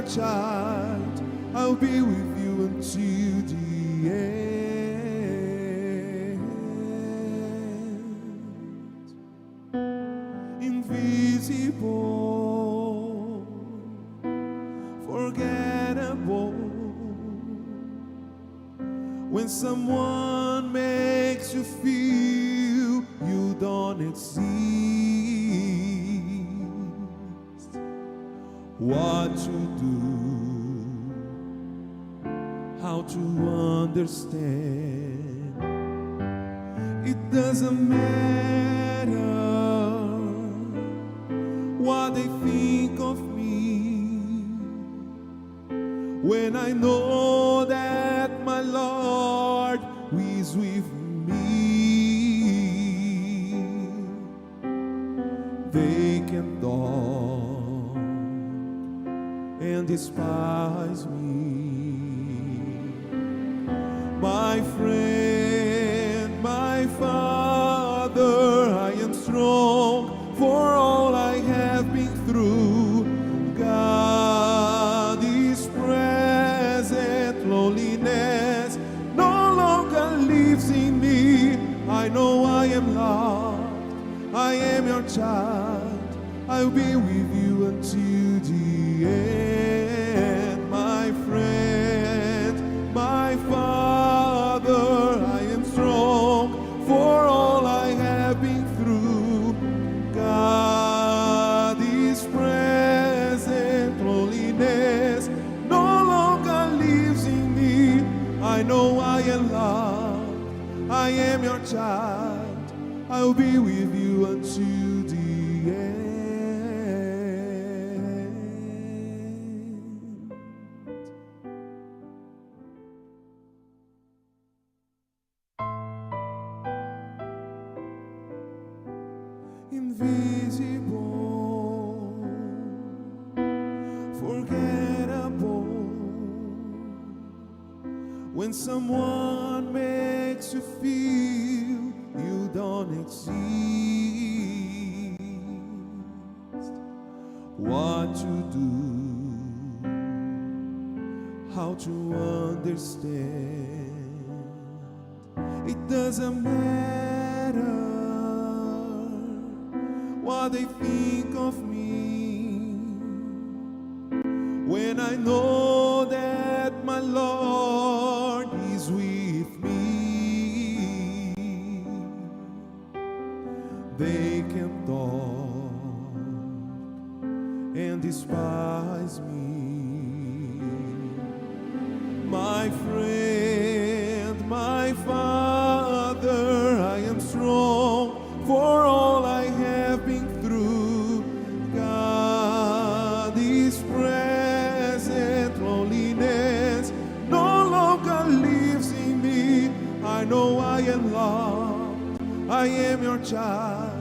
your child. I'll be with you until the end. Invisible, forgettable. When someone makes you feel you don't exist, what to do, how to understand. It doesn't matter what they think of me, when I know that my Lord is with me. They can talk and despise me. My friend, my Father, I am strong for all I have been through. God is present, loneliness no longer lives in me. I know I am loved, I am your child. I'll be with you until the end. My friend, my Father, I am strong for all I have been through. God is present, loneliness no longer lives in me. I know I am loved, I am your child. I'll be with you until the end. Invisible, forgettable. When someone makes you feel you don't exist, what to do, how to understand. It doesn't matter what they think of me, when I know that my Lord is with me. They can talk and despise me. My friend, my Father, I am strong for all I have been through. God is present, loneliness no longer lives in me. I know I am loved, I am your child.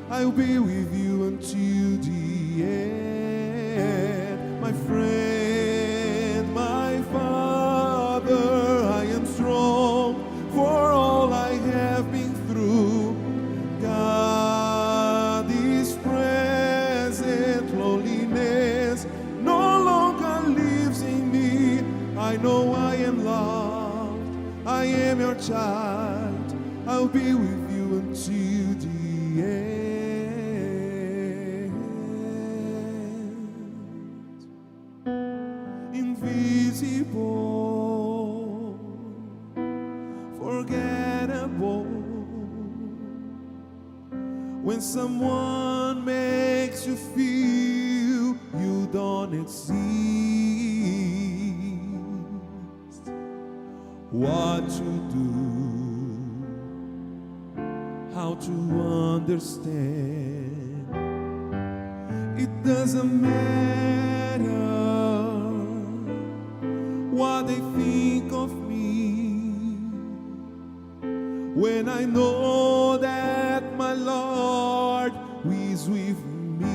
I'll be with you until the end. My friend, my Father, I am strong for all I have been through. God is present, loneliness no longer lives in me. I know I am loved, I am your child. I'll be with you until the end. Invisible, forgettable. When someone makes you feel you don't exist, what to do, how to understand. It doesn't matter what they think of me, when I know that my Lord is with me.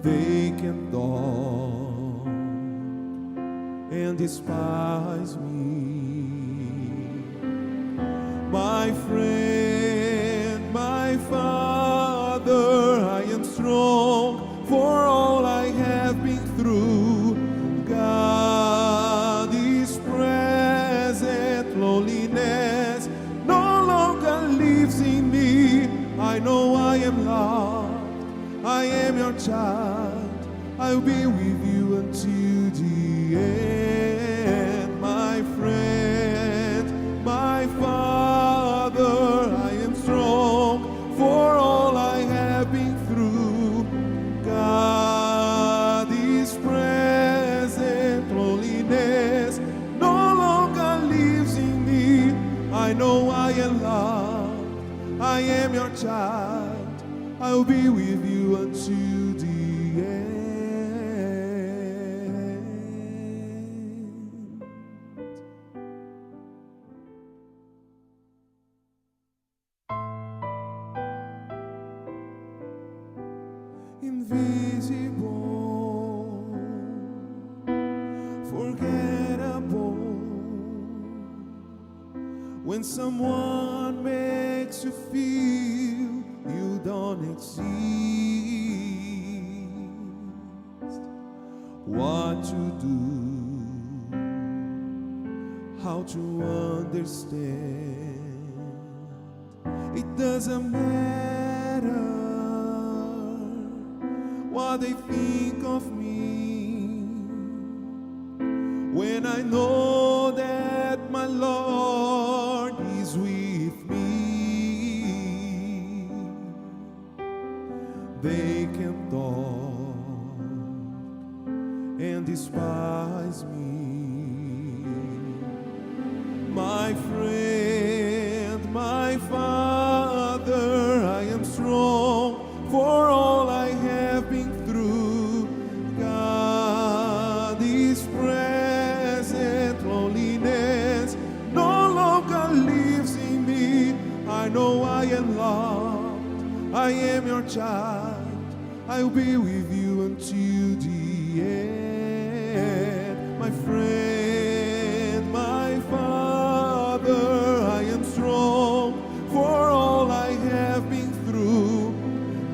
They can talk and despise me. My friend, my Father, I am strong child. I'll be with you until the end. My friend, my Father, I am strong for all I have been through. God is present, loneliness no longer lives in me. I know I am loved, I am your child. I'll be with you until the end. Invisible, forgettable. When someone makes you feel you don't exist, what to do, how to understand. It doesn't matter what they think of me, when I know that my Lord is with me. They can talk and despise me. My friend, my Father, I am strong for all I have been through. God is present, loneliness no longer lives in me. I know I am loved, I am your child. I'll be with you until the end. My friend, my Father, I am strong for all I have been through.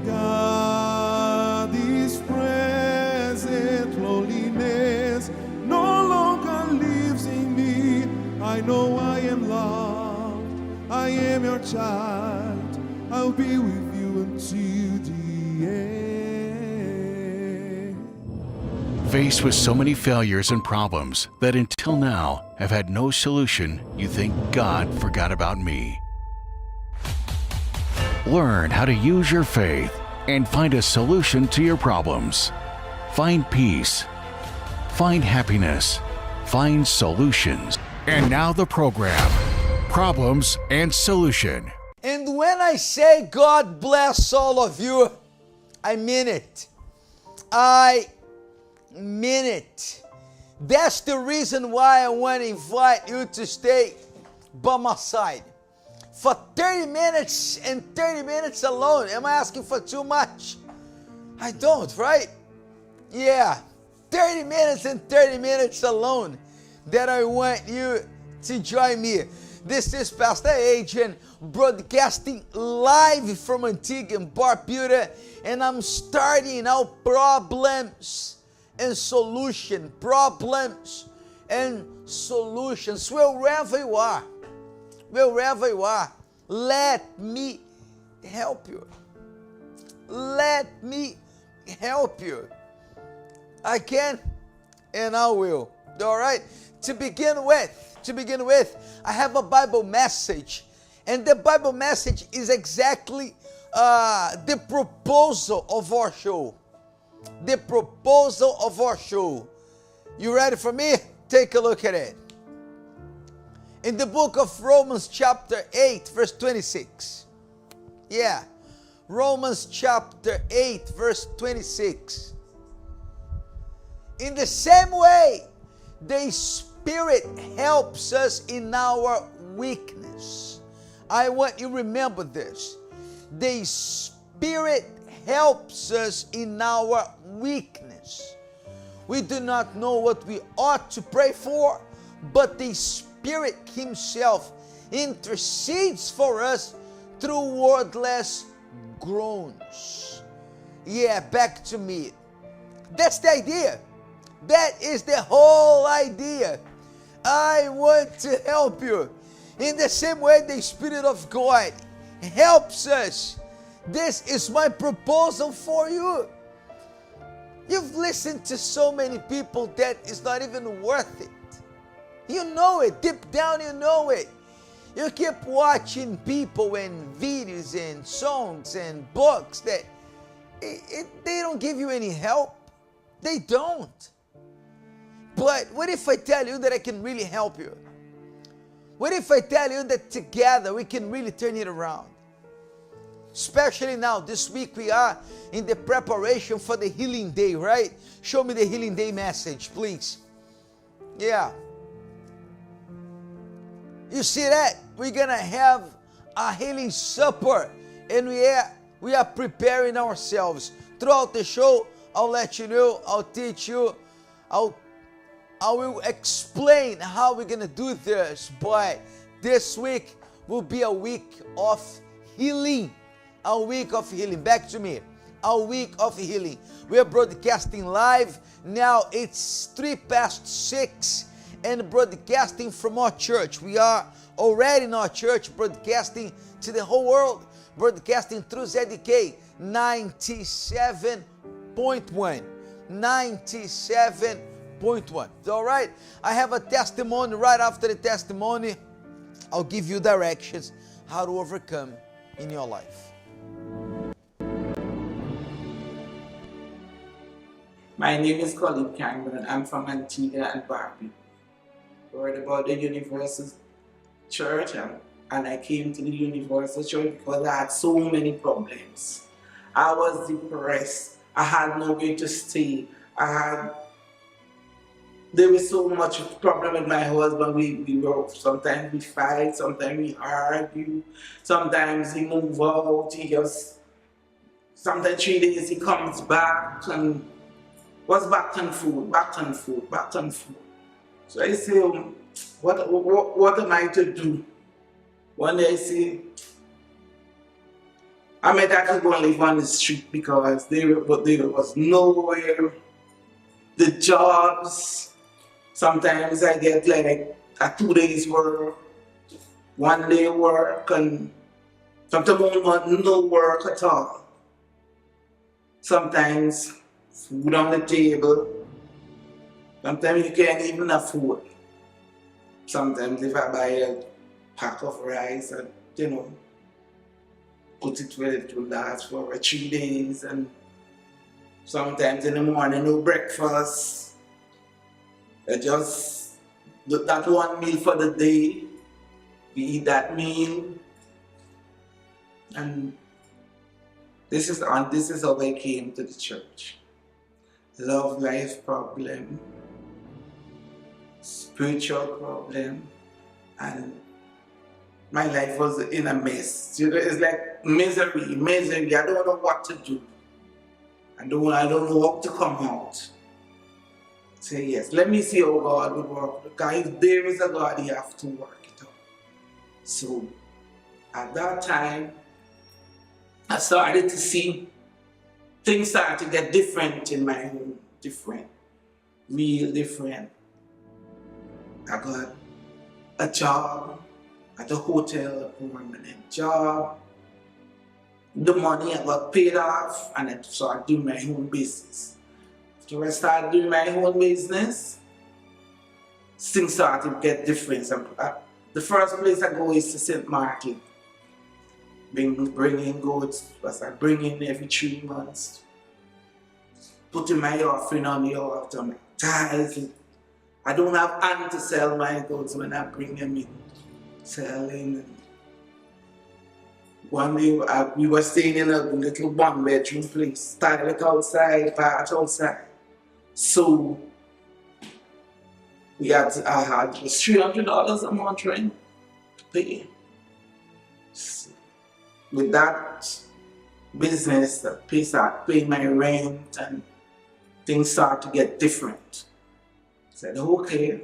God is present, loneliness no longer lives in me. I know I am loved, I am your child. I'll be with you until the end. Faced with so many failures and problems that until now have had no solution, you think God forgot about me. Learn how to use your faith and find a solution to your problems. Find peace. Find happiness. Find solutions. And now the program, Problems and Solution. And when I say God bless all of you, I mean it. I mean it. That's the reason why I want to invite you to stay by my side for 30 minutes and 30 minutes alone. Am I asking for too much? I don't, right? Yeah, 30 minutes and 30 minutes alone that I want you to join me. This is Pastor Adrian broadcasting live from Antigua and Barbuda, and I'm starting out problems and solution. Problems and solutions. Wherever you are, let me help you. Let me help you. I can and I will. All right? To begin with, I have a Bible message. And the Bible message is exactly the proposal of our show. The proposal of our show. You ready for me? Take a look at it. In the book of Romans chapter 8 verse 26. Yeah. Romans chapter 8 verse 26. In the same way, the Spirit helps us in our weakness. I want you to remember this. The Spirit helps us in our weakness. We do not know what we ought to pray for, but the Spirit Himself intercedes for us through wordless groans. Yeah, back to me. That's the idea. That is the whole idea. I want to help you. In the same way the Spirit of God helps us. This is my proposal for you. You've listened to so many people that it's not even worth it. You know it. Deep down you know it. You keep watching people and videos and songs and books that they don't give you any help. They don't. But what if I tell you that I can really help you? What if I tell you that together we can really turn it around? Especially now, this week we are in the preparation for the Healing Day, right? Show me the Healing Day message, please. Yeah. You see that? We're going to have a healing supper, and we are preparing ourselves. Throughout the show, I'll let you know, I'll teach you, I will explain how we're going to do this, but this week will be a week of healing. A week of healing. Back to me. A week of healing. We are broadcasting live. Now it's 6:03 and broadcasting from our church. We are already in our church broadcasting to the whole world. Broadcasting through ZDK 97.1. 97.1. All right? I have a testimony. Right after the testimony, I'll give you directions how to overcome in your life. My name is Colin Cameron. I'm from Antigua and Barbuda. Heard about the Universal Church, and I came to the Universal Church because I had so many problems. I was depressed. I had nowhere to stay. There was so much problem with my husband. We were, sometimes we fight, sometimes we argue, sometimes he move out. Sometimes 3 days he comes back and was back on food. So I say, what am I to do? One day I say, I might have to go and live on the street because there was nowhere. The jobs, sometimes I get like a 2 days work, 1 day work, and sometimes no work at all. Sometimes food on the table. Sometimes you can't even afford. Sometimes if I buy a pack of rice and put it where it will last for 3 days, and sometimes in the morning no breakfast. I just that one meal for the day. We eat that meal, and this is how I came to the church. Love life problem, spiritual problem, and my life was in a mess. It's like misery. I don't know what to do. I don't know how to come out. Say yes, let me see how God will work. Because if there is a God, He has to work it out. So at that time, I started to see things started to get different in my home. Real different. I got a job at a hotel, a permanent job. The money I got paid off, and I started doing my own business. After I started doing my own business, things started to get different. The first place I go is to St. Martin. Bringing goods, I bring in every 3 months. Putting my offering on the altar, my tithes. I don't have hand to sell my goods when I bring them in. Selling. One day we were staying in a little 1-bedroom place. Toilet outside, bath outside. So I had $300 a month rent to pay. With that business, the place I pay my rent, and things start to get different. I said, okay,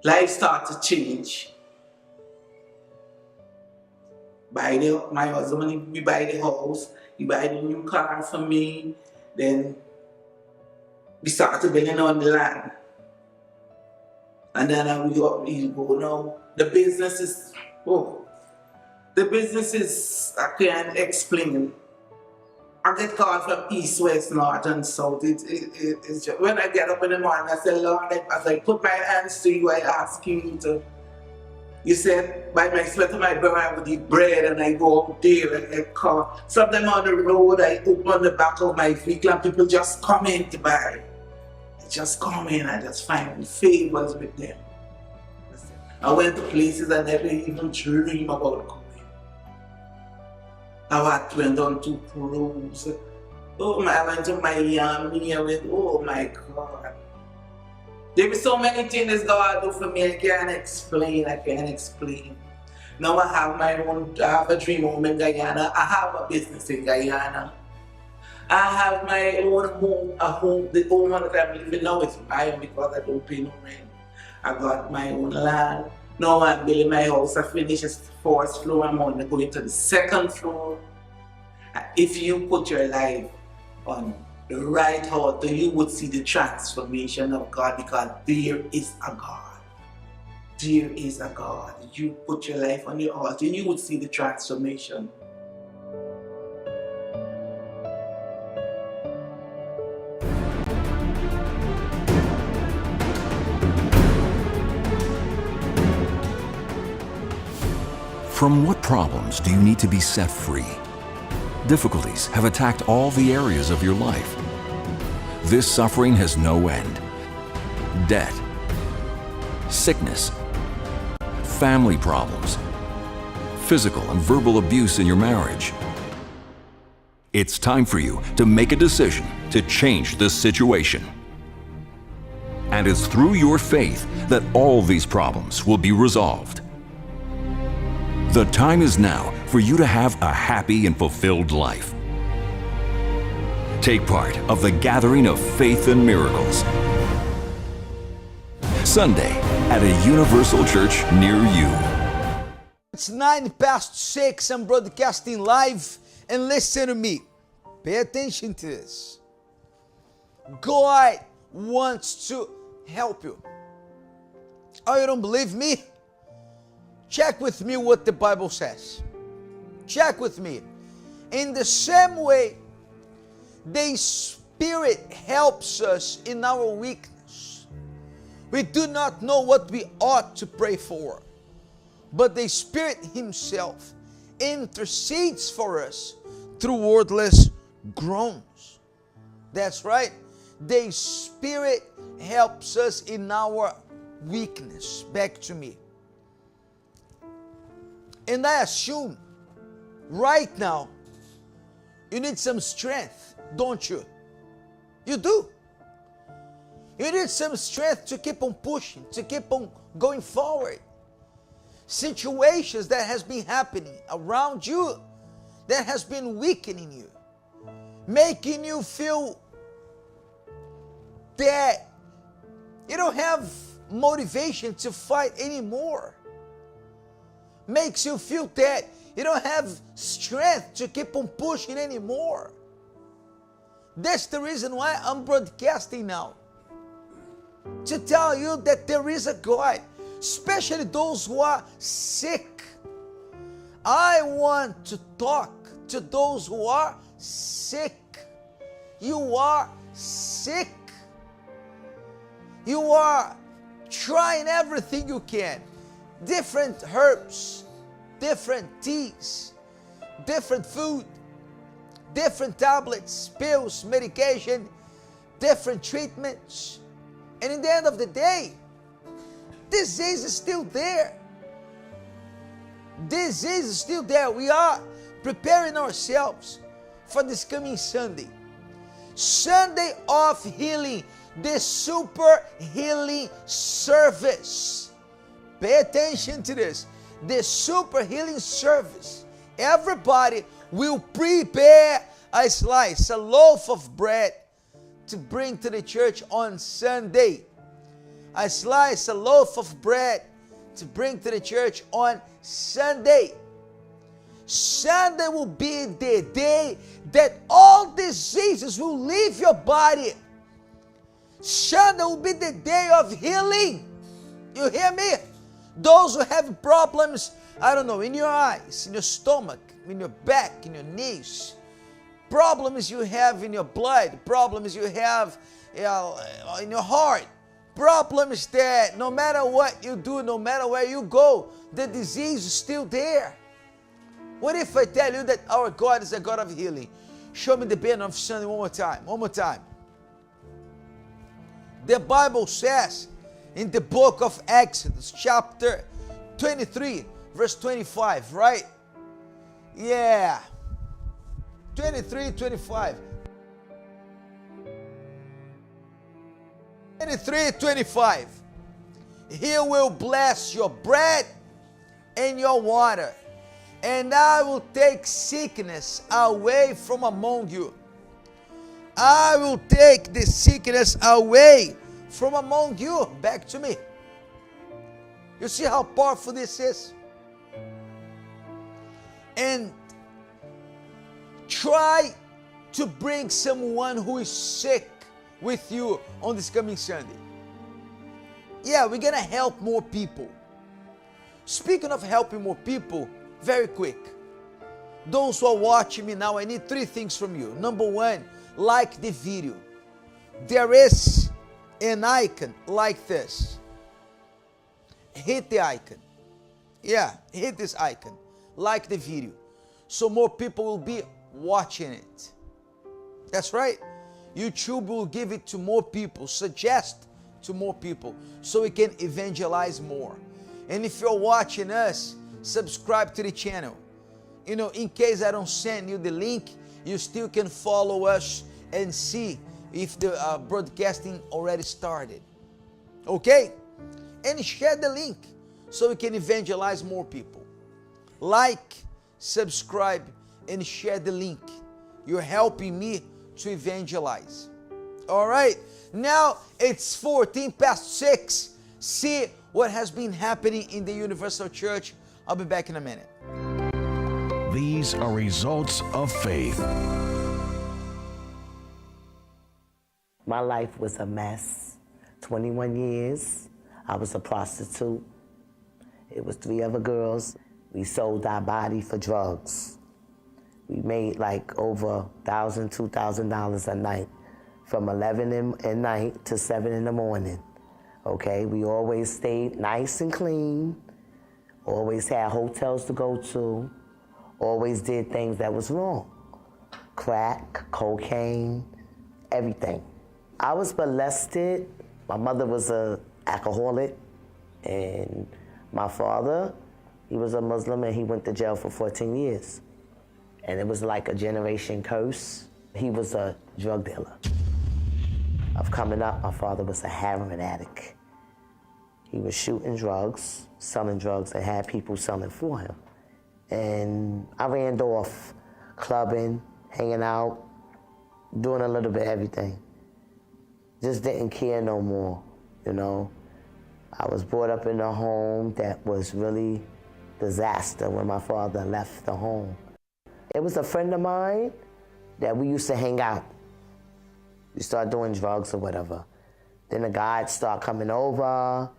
life started to change. My husband, we buy the house, he buy the new car for me, then we started building on the land. And then we go now. The business is, I can't explain. I get called from east, west, north, and south. It's just, when I get up in the morning, I say, Lord, as I put my hands to you, I ask you to. You said, by my sweat of my brow, I would eat bread, and I go out there and get caught. Sometimes on the road, I open the back of my vehicle, and people just come in to buy. They just come in, I just find favors with them. I went to places I never even dream about going. I went on to cruise. I went to Miami. Oh my God. There were so many things God do for me, I can't explain. Now I have a dream home in Guyana. I have a business in Guyana. I have my own home, the home that I'm living now is mine because I don't pay no rent. I got my own land. Now I'm building my house. I finished the 4th floor. I'm only going to the 2nd floor. If you put your life on the right order, you would see the transformation of God, because there is a God. There is a God. You put your life on the altar, you would see the transformation. From what problems do you need to be set free? Difficulties have attacked all the areas of your life. This suffering has no end. Debt, sickness, family problems, physical and verbal abuse in your marriage. It's time for you to make a decision to change this situation. And it's through your faith that all these problems will be resolved. The time is now for you to have a happy and fulfilled life. Take part of the Gathering of Faith and Miracles. Sunday at a Universal Church near you. It's 6:09. I'm broadcasting live, and listen to me. Pay attention to this. God wants to help you. Oh, you don't believe me? Check with me what the Bible says. Check with me. In the same way, the Spirit helps us in our weakness. We do not know what we ought to pray for, but the Spirit Himself intercedes for us through wordless groans. That's right. The Spirit helps us in our weakness. Back to me. And I assume right now you need some strength, don't you? You do. You need some strength to keep on pushing, to keep on going forward. Situations that has been happening around you that has been weakening you, making you feel that you don't have motivation to fight anymore. Makes you feel that you don't have strength to keep on pushing anymore. That's the reason why I'm broadcasting now. To tell you that there is a God, especially those who are sick. I want to talk to those who are sick. You are sick. You are trying everything you can. Different herbs, different teas, different food, different tablets, pills, medication, different treatments. And in the end of the day, disease is still there. Disease is still there. We are preparing ourselves for this coming Sunday. Sunday of healing, the super healing service. Pay attention to this. The super healing service. Everybody will prepare a slice, a loaf of bread to bring to the church on Sunday. A slice, a loaf of bread to bring to the church on Sunday. Sunday will be the day that all diseases will leave your body. Sunday will be the day of healing. You hear me? Those who have problems, I don't know, in your eyes, in your stomach, in your back, in your knees, problems you have in your blood, problems you have in your heart, problems that no matter what you do, no matter where you go, the disease is still there. What if I tell you that our God is a God of healing? Show me the banner of Sunday one more time. One more time. The Bible says in the book of Exodus, chapter 23, verse 25, right? Yeah. 23, 25. 23, 25. He will bless your bread and your water, and I will take sickness away from among you. I will take the sickness away from among you. Back to me. You see how powerful this is? And try to bring someone who is sick with you on this coming Sunday. Yeah, we're gonna help more people. Speaking of helping more people, very quick. Those who are watching me now, I need 3 things from you. Number 1, like the video. There is an icon like this. Hit the icon. Yeah, hit this icon. Like the video. So more people will be watching it. That's right. YouTube will give it to more people, suggest to more people, so we can evangelize more. And if you're watching us, subscribe to the channel. You know, in case I don't send you the link, you still can follow us and see if the broadcasting already started. Okay? And share the link so we can evangelize more people. Like, subscribe, and share the link. You're helping me to evangelize. All right, now it's 6:14. See what has been happening in the Universal Church. I'll be back in a minute. These are results of faith. My life was a mess. 21 years, I was a prostitute. It was 3 other girls. We sold our body for drugs. We made like over $1,000, $2,000 a night, from 11 at night to 7 in the morning. Okay, we always stayed nice and clean, always had hotels to go to, always did things that was wrong. Crack, cocaine, everything. I was molested. My mother was an alcoholic, and my father, he was a Muslim, and he went to jail for 14 years. And it was like a generation curse. He was a drug dealer. Of coming up, my father was a heroin addict. He was shooting drugs, selling drugs, and had people selling for him. And I ran off clubbing, hanging out, doing a little bit of everything. Just didn't care no more, you know. I was brought up in a home that was really disaster when my father left the home. It was a friend of mine that we used to hang out. We started doing drugs or whatever. Then the guys started coming over.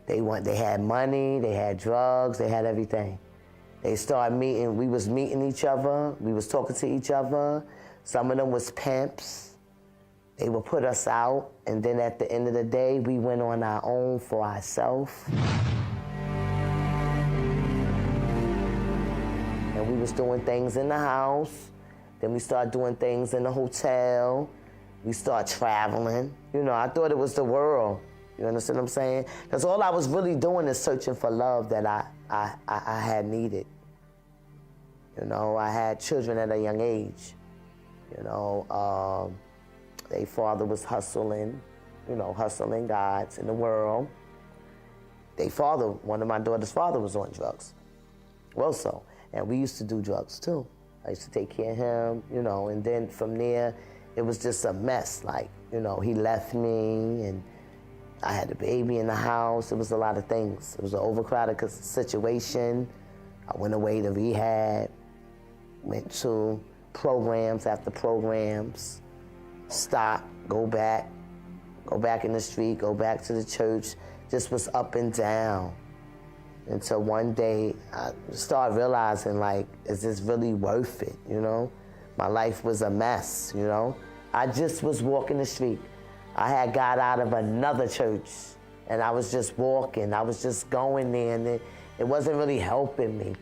They had money, they had drugs, they had everything. They started meeting, we was meeting each other, we was talking to each other. Some of them was pimps. They would put us out, and then at the end of the day, we went on our own for ourselves. And we was doing things in the house. Then we started doing things in the hotel. We started traveling. You know, I thought it was the world. You understand what I'm saying? Because all I was really doing is searching for love that I had needed. You know, I had children at a young age. You know, their father was hustling, you know, hustling gods in the world. Their father, one of my daughter's father, was on drugs. Also, and we used to do drugs too. I used to take care of him, you know, and then from there, it was just a mess. Like, you know, he left me, and I had a baby in the house. It was a lot of things. It was an overcrowded situation. I went away to rehab, went to programs after programs, stop, go back in the street, go back to the church, just was up and down. Until one day I started realizing, like, is this really worth it, you know? My life was a mess, you know. I just was walking the street. I had got out of another church, and I was just walking. I was just going there, and it wasn't really helping me.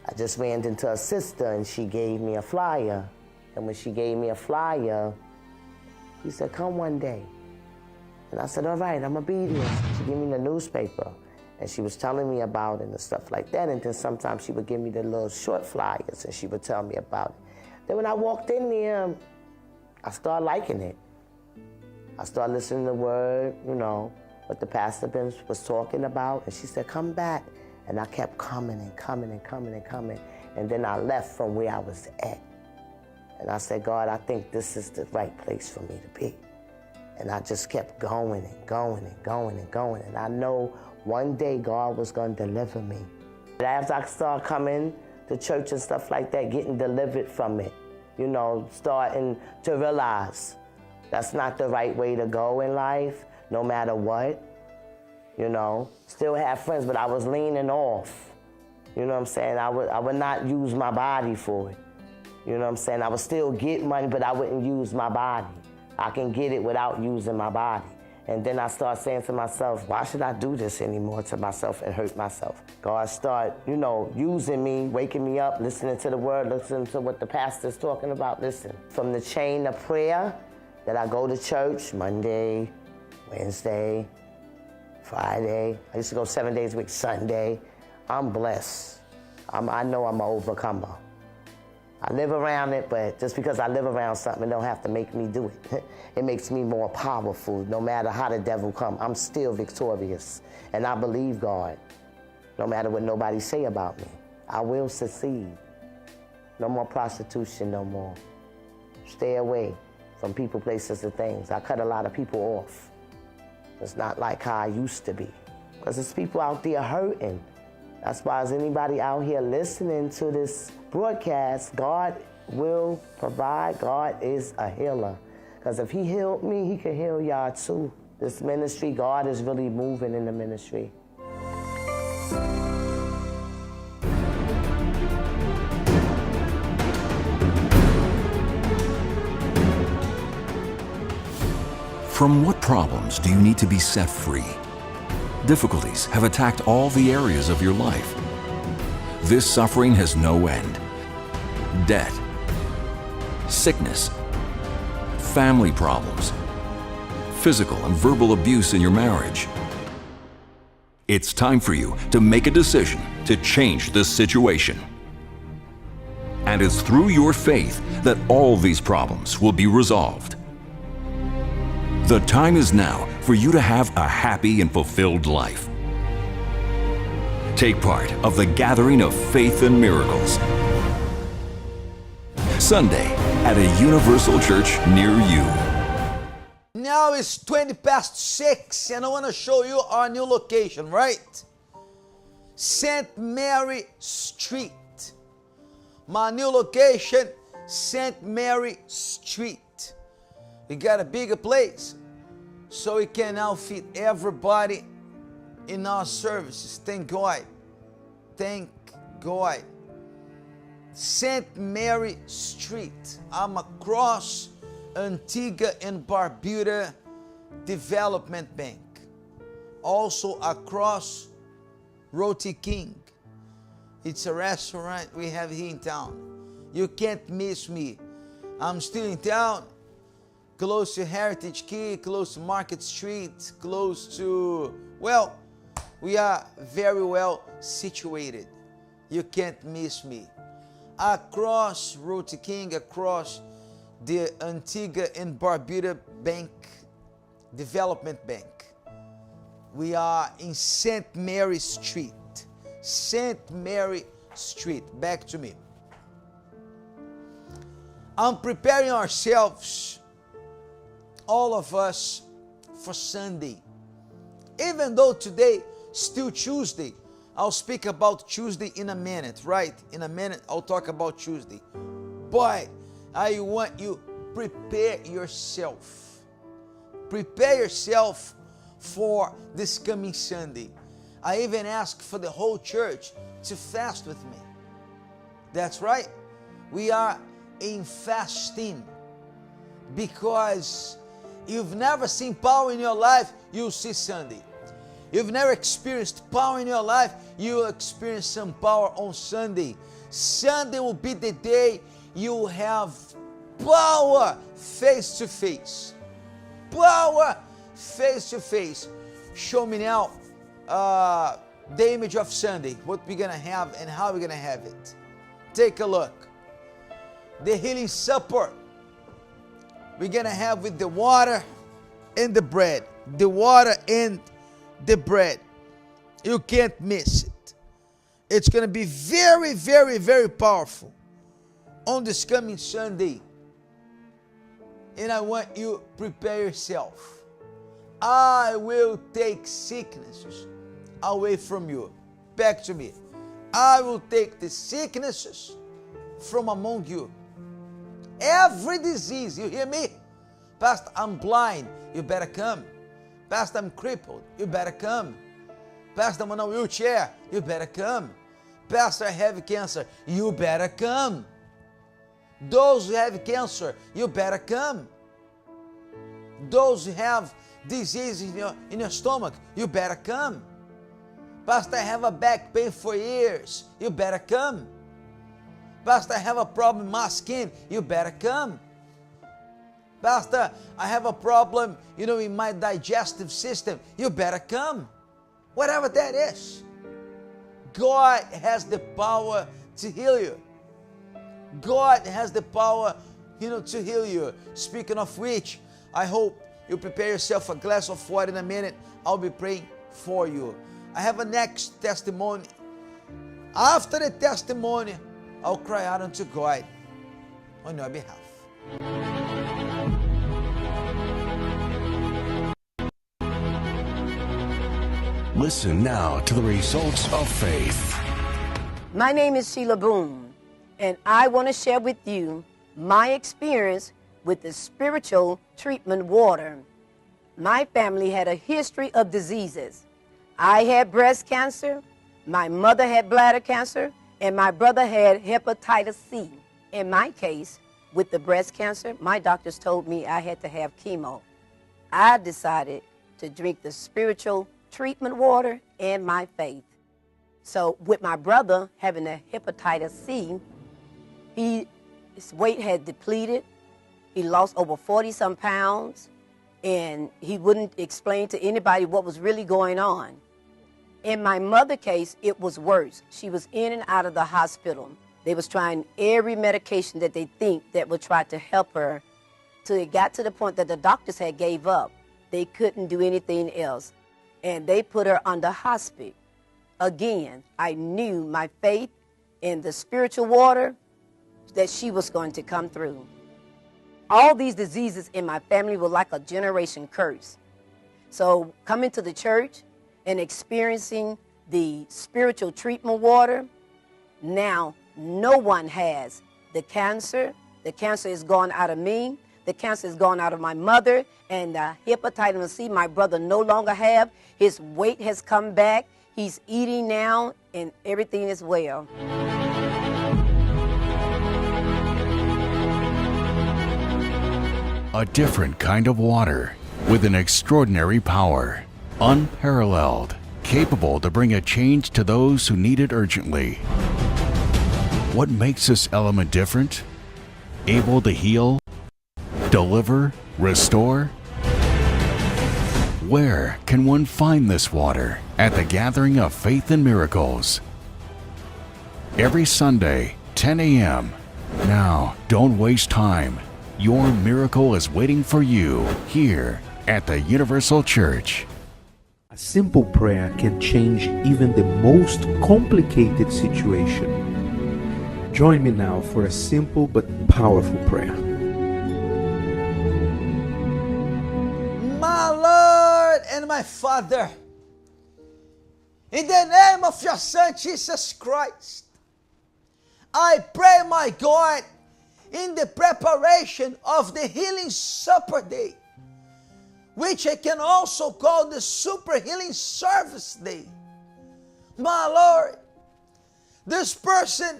I just ran into a sister, and she gave me a flyer. And when she gave me a flyer, she said, come one day. And I said, all right, I'm gonna be there. She gave me the newspaper, and she was telling me about it and stuff like that. And then sometimes she would give me the little short flyers, and she would tell me about it. Then when I walked in there, I started liking it. I started listening to the word, you know, what the pastor was talking about. And she said, come back. And I kept coming and coming and coming and coming. And then I left from where I was at. And I said, God, I think this is the right place for me to be. And I just kept going and going and going and going. And I know one day God was going to deliver me. But after I started coming to church and stuff like that, getting delivered from it, you know, starting to realize that's not the right way to go in life, no matter what. You know, still have friends, but I was leaning off. You know what I'm saying? I would not use my body for it. You know what I'm saying? I would still get money, but I wouldn't use my body. I can get it without using my body. And then I start saying to myself, why should I do this anymore to myself and hurt myself? God start, you know, using me, waking me up, listening to the word, listening to what the pastor's talking about. Listen, from the chain of prayer that I go to church Monday, Wednesday, Friday. I used to go 7 days a week, Sunday. I'm blessed. I know I'm an overcomer. I live around it, but just because I live around something, it don't have to make me do it. It makes me more powerful. No matter how the devil come, I'm still victorious. And I believe God. No matter what nobody say about me, I will succeed. No more prostitution, no more. Stay away from people, places, and things. I cut a lot of people off. It's not like how I used to be. Because there's people out there hurting. That's why is anybody out here listening to this broadcast, God will provide. God is a healer. Because if he healed me, he can heal y'all too. This ministry, God is really moving in the ministry. From what problems do you need to be set free? Difficulties have attacked all the areas of your life. This suffering has no end. Debt, sickness, family problems, physical and verbal abuse in your marriage. It's time for you to make a decision to change this situation. And it's through your faith that all these problems will be resolved. The time is now for you to have a happy and fulfilled life. Take part of the Gathering of Faith and Miracles. Sunday at a Universal Church near you. Now it's 6:20 and I want to show you our new location, right? St. Mary Street. My new location, St. Mary Street. We got a bigger place, so we can now fit everybody in our services. Thank God. Thank God. St. Mary Street. I'm across Antigua and Barbuda Development Bank. Also across Roti King. It's a restaurant we have here in town. You can't miss me. I'm still in town. Close to Heritage Key, close to Market Street, close to, well, we are very well situated. You can't miss me. Across Roti King, across the Antigua and Barbuda Bank, Development Bank. We are in St. Mary Street. St. Mary Street. Back to me. I'm preparing ourselves, all of us, for Sunday. Even though today, still Tuesday, I'll speak about Tuesday in a minute, right? In a minute, I'll talk about Tuesday. But I want you to prepare yourself. Prepare yourself for this coming Sunday. I even asked for the whole church to fast with me. That's right. We are in fasting, because you've never seen power in your life, you'll see Sunday. You've never experienced power in your life, you'll experience some power on Sunday. Sunday will be the day you have power face to face. Power face to face. Show me now the image of Sunday, what we're going to have and how we're going to have it. Take a look. The healing supper we're going to have with the water and the bread. The water and the bread. You can't miss it. It's going to be very, very, very powerful on this coming Sunday. And I want you to prepare yourself. I will take sicknesses away from you. Back to me. I will take the sicknesses from among you. Every disease, you hear me? Pastor, I'm blind. You better come. Pastor, I'm crippled. You better come. Pastor, I'm on a wheelchair. You better come. Pastor, I have cancer. You better come. Those who have cancer, you better come. Those who have disease in your stomach, you better come. Pastor, I have a back pain for years. You better come. Pastor, I have a problem in my skin. You better come. Pastor, I have a problem, in my digestive system. You better come. Whatever that is. God has the power to heal you. God has the power, to heal you. Speaking of which, I hope you prepare yourself a glass of water in a minute. I'll be praying for you. I have a next testimony. After the testimony, I'll cry out unto God on your behalf. Listen now to the results of faith. My name is Sheila Boone, and I want to share with you my experience with the spiritual treatment water. My family had a history of diseases. I had breast cancer, my mother had bladder cancer, and my brother had hepatitis C. In my case, with the breast cancer, my doctors told me I had to have chemo. I decided to drink the spiritual treatment water and my faith. So with my brother having a hepatitis C, his weight had depleted. He lost over 40-some pounds, and he wouldn't explain to anybody what was really going on. In my mother's case, it was worse. She was in and out of the hospital. They was trying every medication that they think that would try to help her, till it got to the point that the doctors had gave up. They couldn't do anything else, and they put her under hospice. Again, I knew my faith in the spiritual water that she was going to come through. All these diseases in my family were like a generation curse. So coming to the church and experiencing the spiritual treatment water, now no one has the cancer. The cancer is gone out of me. The cancer is gone out of my mother. And the hepatitis C, my brother no longer have. His weight has come back. He's eating now, and everything is well. A different kind of water with an extraordinary power, unparalleled, capable to bring a change to those who need it urgently. What makes this element different? Able to heal, deliver, restore? Where can one find this water? At the Gathering of Faith and Miracles. Every Sunday, 10 a.m. Now, don't waste time. Your miracle is waiting for you here at the Universal Church. A simple prayer can change even the most complicated situation. Join me now for a simple but powerful prayer. My Lord and my Father, in the name of your Son, Jesus Christ, I pray, my God, in the preparation of the Healing Supper Day, which I can also call the Super Healing Service Day. My Lord, this person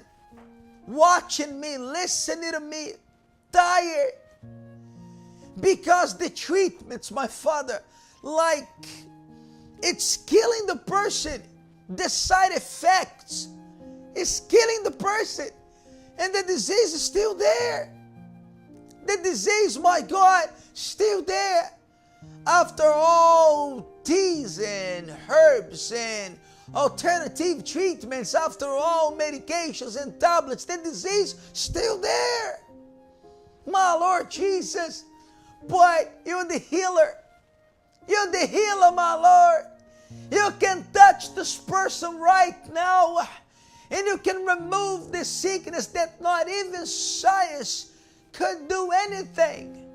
watching me, listening to me, tired. Because the treatments, my Father, like it's killing the person. The side effects is killing the person. And the disease is still there. The disease, my God, still there. After all teas and herbs and alternative treatments, after all medications and tablets, the disease still there. My Lord Jesus, but you're the healer. You're the healer, my Lord. You can touch this person right now and you can remove the sickness that not even science could do anything.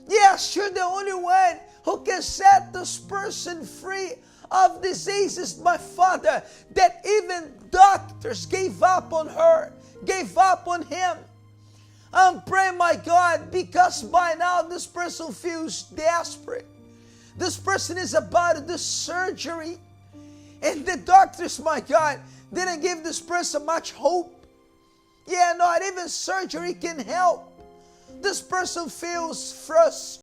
Yes, you're the only one who can set this person free of diseases, my Father, that even doctors gave up on her, gave up on him. I'm praying, my God, because by now this person feels desperate. This person is about to do surgery. And the doctors, my God, didn't give this person much hope. Yeah, not even surgery can help. This person feels frustrated.